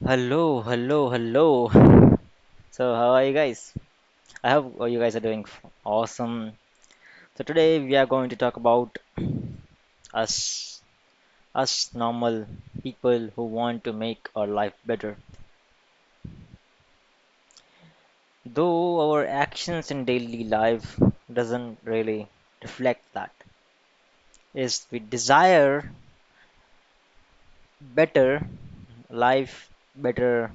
Hello, hello, hello. So, how are you guys? I hope you guys are doing awesome. So, today we are going to talk about us, us normal people who want to make our life better. Though our actions in daily life doesn't really reflect that. Is we desire better life, better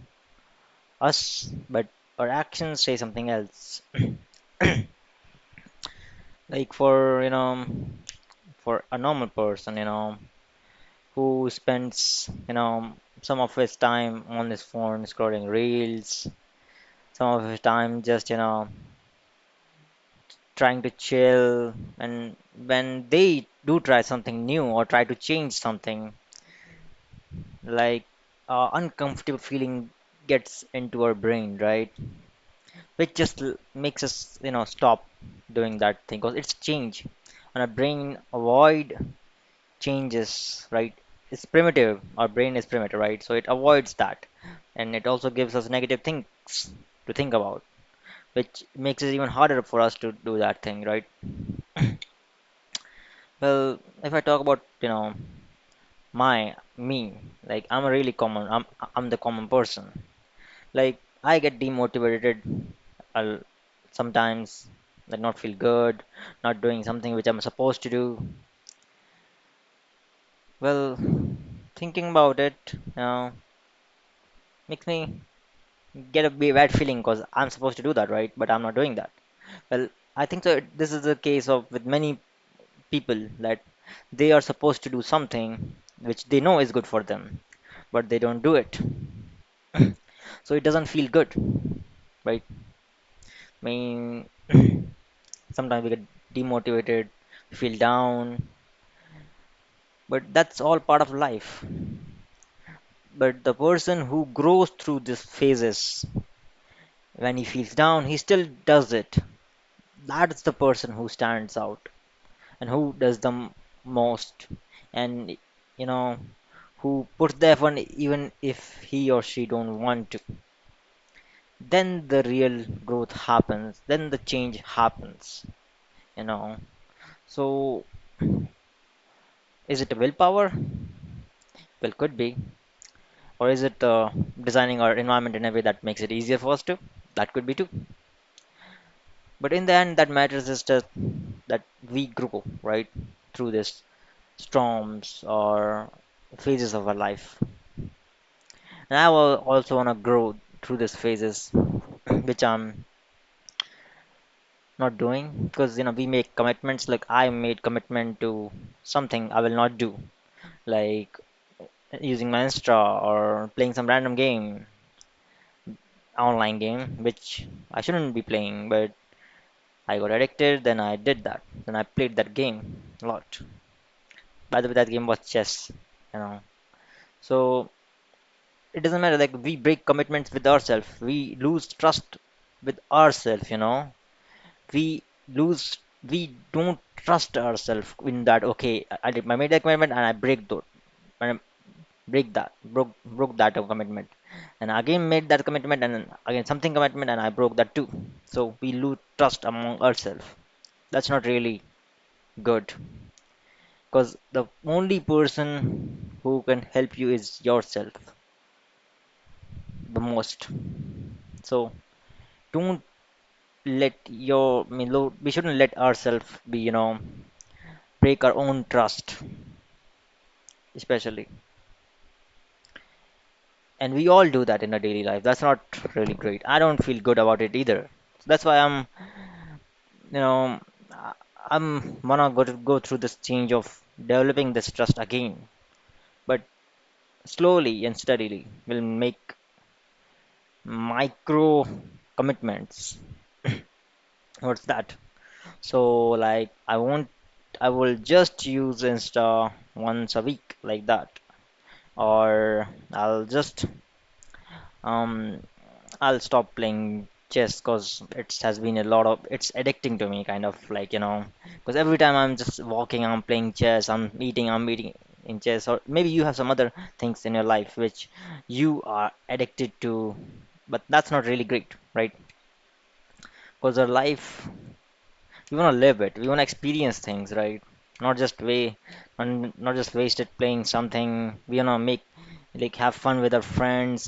us, but our actions say something else. Like for a normal person, who spends, some of his time on his phone scrolling reels, some of his time just, trying to chill. And when they do try something new or try to change something, like uncomfortable feeling gets into our brain, right? Which just makes us, stop doing that thing because it's change. And our brain avoid changes, right? It's primitive. Our brain is primitive, right? So it avoids that. And it also gives us negative things to think about, which makes it even harder for us to do that thing, right? Well, if I talk about, me, like I'm the common person. Like I get demotivated. I'll sometimes like not feel good, not doing something which I'm supposed to do. Well, thinking about it, makes me get a bad feeling because I'm supposed to do that, right? But I'm not doing that. Well, I think so. This is the case of with many people that they are supposed to do something which they know is good for them, but they don't do it. So it doesn't feel good, right? I mean, sometimes we get demotivated, feel down, but that's all part of life. But the person who grows through these phases, when he feels down, he still does it. That's the person who stands out and who does the most, and you know who puts the effort even if he or she don't want to. Then the real growth happens, then the change happens, you know so is it a willpower? Well, could be. Or is it designing our environment in a way that makes it easier for us to? That could be too. But in the end, that matters is just that we grow, right, through this storms or phases of our life. And I will also want to grow through these phases, which I'm not doing because we make commitments. Like I made commitment to something I will not do, like using my insta or playing some random game, online game, which I shouldn't be playing, but I got addicted. Then I did that. Then I played that game a lot. By the way, that game was chess, you know. So it doesn't matter. Like we break commitments with ourselves. We lose trust with ourselves, We lose. We don't trust ourselves in that. Okay, I made that commitment and I break that, broke that commitment, and again made that commitment and then again something commitment and I broke that too. So we lose trust among ourselves. That's not really good because the only person who can help you is yourself the most. So don't let your I mean we shouldn't let ourselves be break our own trust, especially. And we all do that in our daily life. That's not really great. I don't feel good about it either. So that's why you know I- I'm wanna go through this change of developing this trust again, but slowly and steadily we'll make micro commitments. What's that? So like I will just use Insta once a week like that, or I'll just um I'll stop playing chess because it has been a lot of it's addicting to me, kind of like because every time I'm just walking, I'm playing chess, I'm eating, in chess, or maybe you have some other things in your life which you are addicted to, but that's not really great, right? Because our life, we want to live it, we want to experience things, right? Not just way and not just waste it playing something. We want to make, like, have fun with our friends,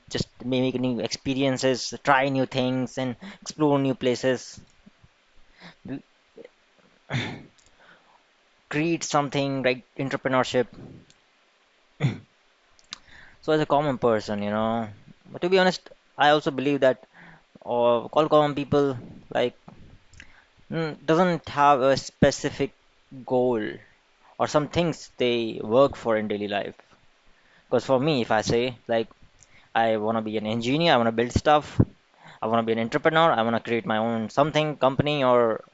just make new experiences, try new things, and explore new places, create something, like entrepreneurship. So as a common person, but to be honest, I also believe that all common people, like, doesn't have a specific goal or some things they work for in daily life. Because for me, if I say, like, I want to be an engineer, I want to build stuff, I want to be an entrepreneur, I want to create my own something company, or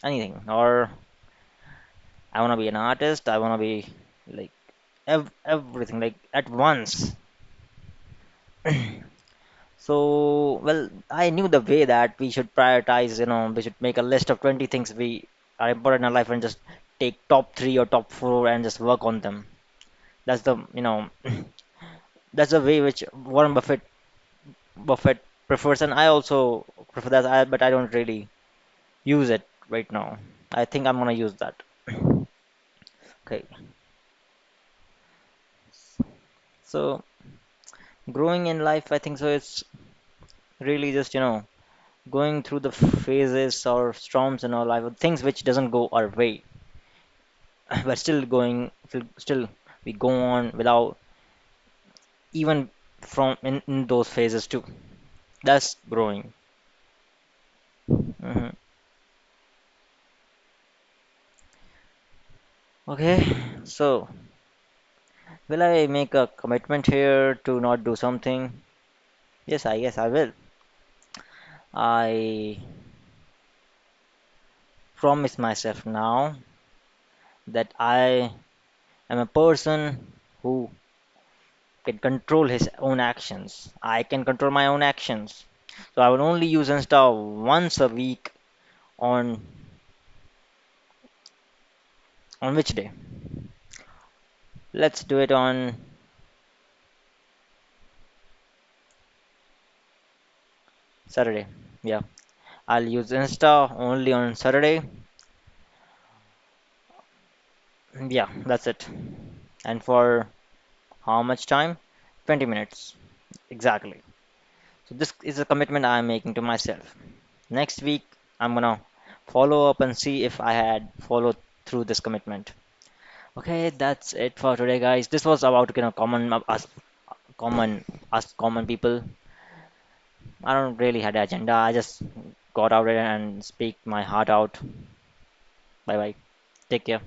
anything, or I want to be an artist, I want to be, like, everything, like, at once. So, well, I knew the way that we should prioritize, we should make a list of 20 things we are important in our life and just take top three or top four and just work on them. That's that's the way which Buffett prefers, and I also prefer that, but I don't really use it right now. I think I'm gonna use that. Okay, so growing in life, I think so. It's really just, going through the phases or storms in our life, or things which doesn't go our way, but still we go on without even in those phases too. That's growing. hmm Okay, so will I make a commitment here to not do something? Yes, I guess I will. I promise myself now that I am a person who can control his own actions. I can control my own actions. So I will only use Insta once a week. On on which day? Let's do it on Saturday. Yeah, I'll use Insta only on Saturday. Yeah, that's it. And for how much time? 20 minutes. Exactly. So this is a commitment I'm making to myself. Next week, I'm gonna follow up and see if I had followed through this commitment. Okay, that's it for today, guys. This was about, common people. I don't really had an agenda. I just got out there and speak my heart out. Bye bye. Take care.